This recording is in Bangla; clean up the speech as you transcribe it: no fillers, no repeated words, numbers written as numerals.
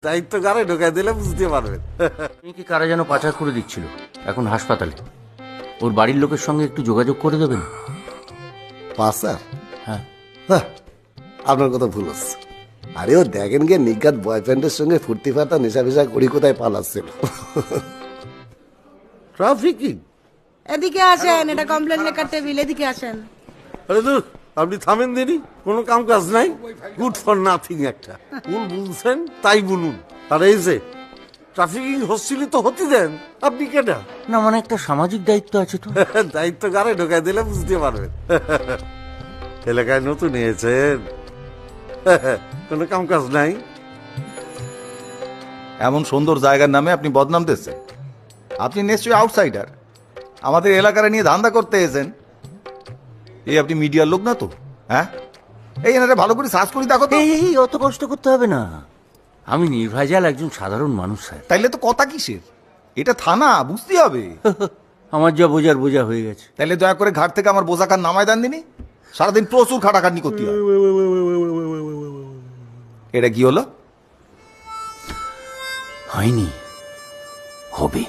দায়িত্ব কারে ঢোকাই দিলে বুঝতে পারবেন। কি কারা যেন পাচার করে দিচ্ছিল, এখন হাসপাতালে। ওর বাড়ির লোকের সঙ্গে একটু যোগাযোগ করে দেবেন। পাচার? হ্যাঁ। আপনার কথা ভুল হচ্ছে। আরে ও দেখেন গে নিজ্ঞাত বয়ফ্রেন্ডের সঙ্গে ফুর্তি ফাটা নেশা ফেশা করি কোথায় পালাচ্ছিল। ট্রাফিকিং? এদিকে আসেন, এটা কমপ্লেন লেখার টেবিল, এদিকে আসেন। আরে দূর, আপনি থামেন দেরি, কোনো কাম কাজ নাই, গুড ফর নাথিং একটা। ভুল বুঝছেন তাই বলুন। আর এই যে ট্রাফিকিং হচ্ছিল তো হতে দেন, আপনি কেটা? না মানে একটা সামাজিক দায়িত্ব আছে তো। দায়িত্ব কারে ঢোকাই দিলে বুঝতে পারবেন। এলাকায় নতুন এসেছেন, কোনো কাম কাজ নাই। এমন সুন্দর জায়গার নামে আপনি বদনাম দিচ্ছেন। আপনি নিশ্চয়ই আউটসাইডার, আমাদের এলাকার নিয়ে ধান্দা করতে এসেছেন। এই আপনি মিডিয়ার লোক না তো? হ্যাঁ, এই এনারে ভালো করে সার্চ করে দেখো তো। এই অত কষ্ট করতে হবে না, আমি নির্ভেজাল একজন সাধারণ মানুষ স্যার। তাইলে তো কথা কিসের? এটা থানা, বুঝতে হবে। আমার যা বোঝার বোঝা হয়ে গেছে। তাইলে দয়া করে ঘাট থেকে আমার বোঝা খান নামায় দেন দিনি। সারাদিন প্রচুর খাটাখাটনি করতে হয়। এটা কি হলো? হয়নি, হবে।